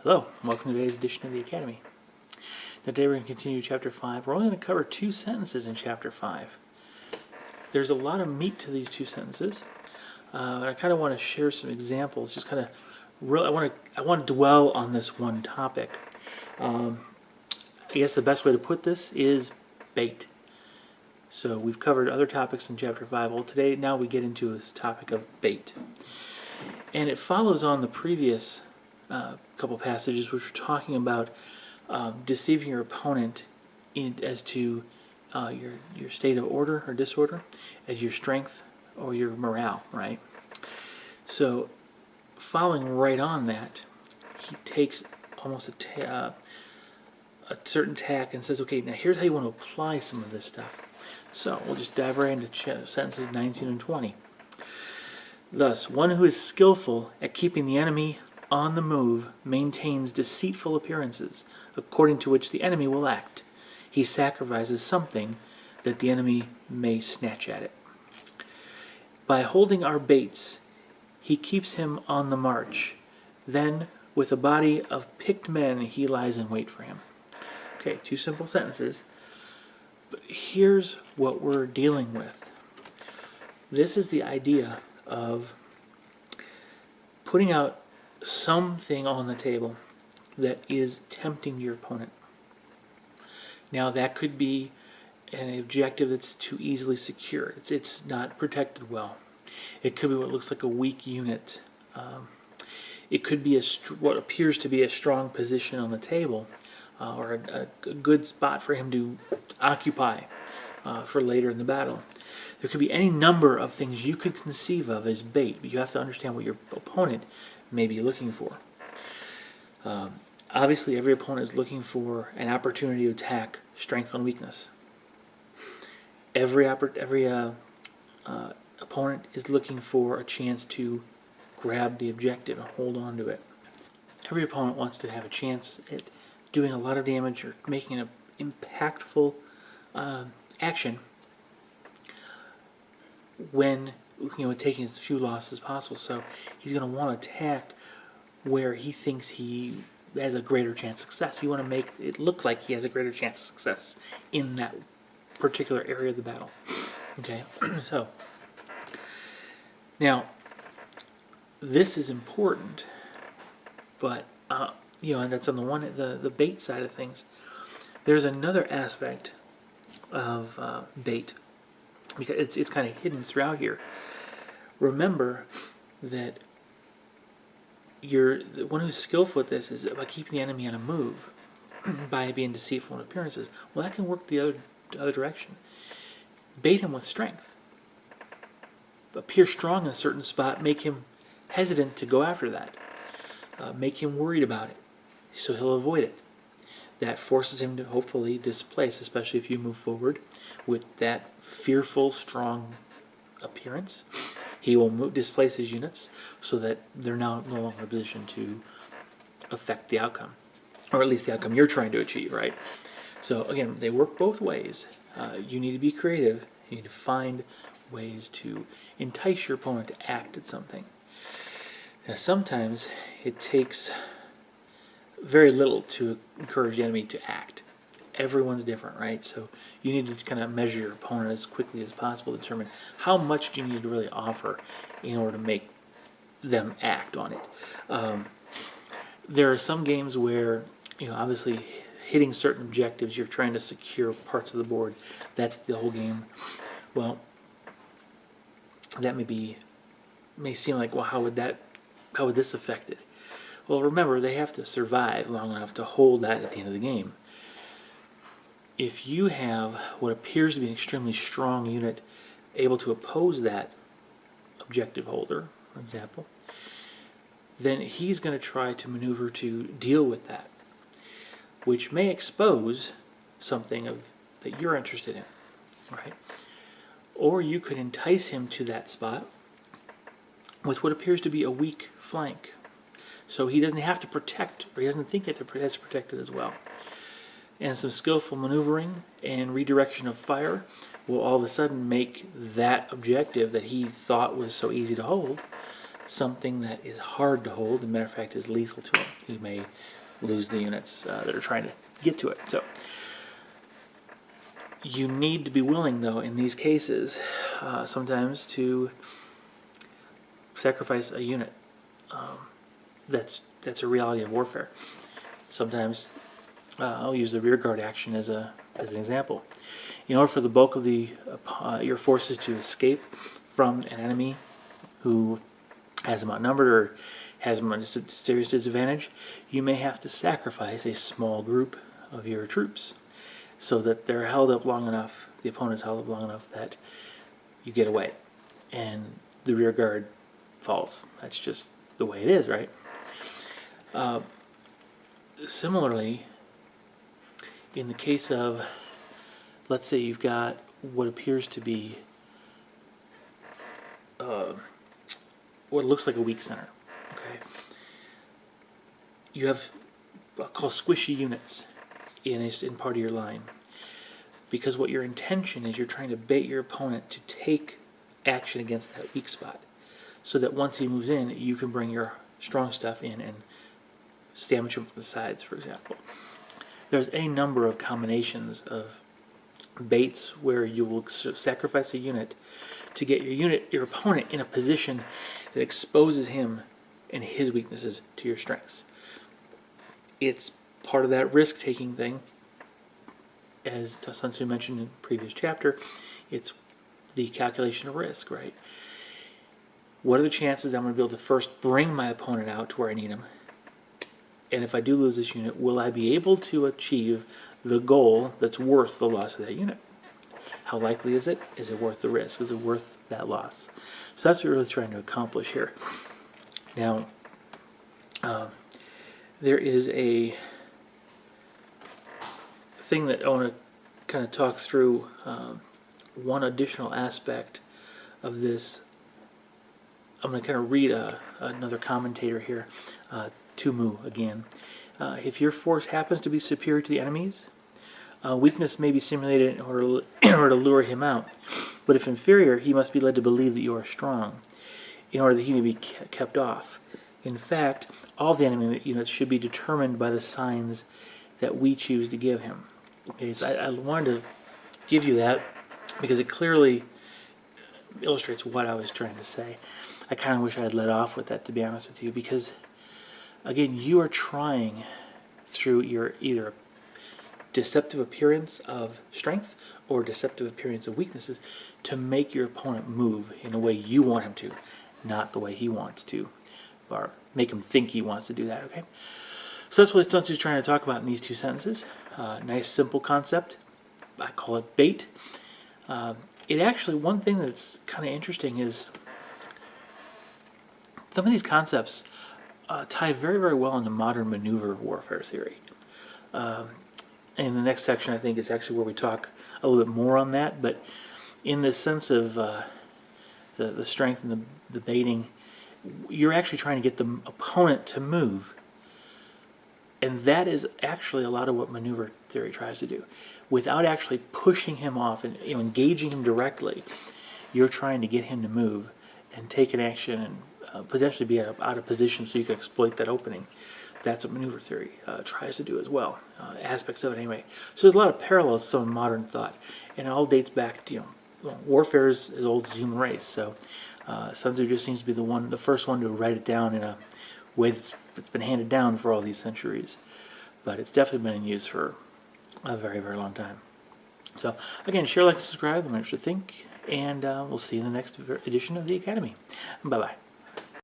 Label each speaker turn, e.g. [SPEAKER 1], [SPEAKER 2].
[SPEAKER 1] Hello, and welcome to today's edition of the Academy. Today we're going to continue Chapter 5. We're only going to cover 2 sentences in Chapter 5. There's a lot of meat to these 2 sentences. I kind of want to share some examples. Just kind of, I want to dwell on this one topic. I guess the best way to put this is bait. So we've covered other topics in Chapter 5. Well, today, now we get into this topic of bait. And it follows on the previous couple passages which were talking about deceiving your opponent as to your state of order or disorder, as your strength or your morale, right? So following right on that, he takes almost a certain tack and says, okay, now here's how you want to apply some of this stuff. So we'll just dive right into sentences 19 and 20. Thus, one who is skillful at keeping the enemy on the move maintains deceitful appearances, according to which the enemy will act. He sacrifices something that the enemy may snatch at it. By holding our baits, he keeps him on the march. Then, with a body of picked men, he lies in wait for him. Okay, 2 simple sentences. But here's what we're dealing with. This is the idea of putting out something on the table that is tempting your opponent. Now that could be an objective that's too easily secured. It's not protected well. It could be what looks like a weak unit. It could be what appears to be a strong position on the table, or a good spot for him to occupy for later in the battle. There could be any number of things you could conceive of as bait, but you have to understand what your opponent may be looking for. Obviously, every opponent is looking for an opportunity to attack strength on weakness. Every opponent is looking for a chance to grab the objective and hold on to it. Every opponent wants to have a chance at doing a lot of damage or making an impactful action when taking as few losses as possible. So he's going to want to attack where he thinks he has a greater chance of success. You want to make it look like he has a greater chance of success in that particular area of the battle. Okay, so now this is important, but and that's on the bait side of things. There's another aspect of bait, because it's kind of hidden throughout here. Remember that the one who's skillful at this is about keeping the enemy on a move by being deceitful in appearances. Well, that can work the other direction. Bait him with strength. Appear strong in a certain spot, make him hesitant to go after that. Make him worried about it, so he'll avoid it. That forces him to hopefully displace, especially if you move forward with that fearful, strong appearance. He will displace his units so that they're now no longer in a position to affect the outcome, or at least the outcome you're trying to achieve, right? So again, they work both ways. You need to be creative. You need to find ways to entice your opponent to act at something. Now, sometimes it takes very little to encourage the enemy to act. Everyone's different, right? So you need to kind of measure your opponent as quickly as possible to determine how much do you need to really offer in order to make them act on it. There are some games where, obviously hitting certain objectives, you're trying to secure parts of the board. That's the whole game. Well, that may seem like, well, how would this affect it? Well, remember, they have to survive long enough to hold that at the end of the game. If you have what appears to be an extremely strong unit able to oppose that objective holder, for example, then he's going to try to maneuver to deal with that, which may expose something that you're interested in, right? Or you could entice him to that spot with what appears to be a weak flank. So he doesn't have to protect, or he doesn't think it has to protect it as well. And some skillful maneuvering and redirection of fire will all of a sudden make that objective that he thought was so easy to hold something that is hard to hold. As a matter of fact, is lethal to him. He may lose the units that are trying to get to it. So you need to be willing, though, in these cases, sometimes to sacrifice a unit. That's a reality of warfare. Sometimes I'll use the rear guard action as an example. In order for the bulk of your forces to escape from an enemy who has them outnumbered or has them at a serious disadvantage, you may have to sacrifice a small group of your troops so that they're held up long enough, the opponent's held up long enough that you get away and the rear guard falls. That's just the way it is, right? Similarly, in the case of, let's say you've got what appears to be what looks like a weak center, okay? You have what I'll call squishy units in part of your line, because what your intention is, you're trying to bait your opponent to take action against that weak spot, so that once he moves in, you can bring your strong stuff in and sandwich him from the sides, for example. There's a number of combinations of baits where you will sacrifice a unit to get your opponent in a position that exposes him and his weaknesses to your strengths. It's part of that risk-taking thing. As Sun Tzu mentioned in the previous chapter, it's the calculation of risk, right? What are the chances that I'm going to be able to first bring my opponent out to where I need him? And if I do lose this unit, will I be able to achieve the goal that's worth the loss of that unit? How likely is it? Is it worth the risk? Is it worth that loss? So that's what we're really trying to accomplish here. Now, there is a thing that I want to kind of talk through, one additional aspect of this. I'm going to kind of read another commentator here, Tumu again. If your force happens to be superior to the enemy's, weakness may be simulated in order to lure him out. But if inferior, he must be led to believe that you are strong, in order that he may be kept off. In fact, all the enemy units should be determined by the signs that we choose to give him. Okay, so I wanted to give you that because it clearly illustrates what I was trying to say. I kind of wish I had let off with that, to be honest with you, because again, you are trying through your either deceptive appearance of strength or deceptive appearance of weaknesses to make your opponent move in a way you want him to, not the way he wants to, or make him think he wants to do that, okay? So that's what Sun Tzu is trying to talk about in these two sentences. Nice, simple concept. I call it bait. It actually, one thing that's kind of interesting is some of these concepts tie very, very well into modern maneuver warfare theory. And the next section, I think, is actually where we talk a little bit more on that. But in the sense of the strength and the baiting, you're actually trying to get the opponent to move. And that is actually a lot of what maneuver theory tries to do. Without actually pushing him off and engaging him directly, you're trying to get him to move and take an action and potentially be out of position so you can exploit that opening. That's what maneuver theory tries to do as well, aspects of it anyway. So there's a lot of parallels to some modern thought, and it all dates back to, warfare is as old as the human race. So Sun Tzu just seems to be the first one to write it down in a way that's been handed down for all these centuries. But it's definitely been in use for a very, very long time. So again, share, like, and subscribe. Let me know what you think, and we'll see you in the next edition of the Academy. Bye-bye.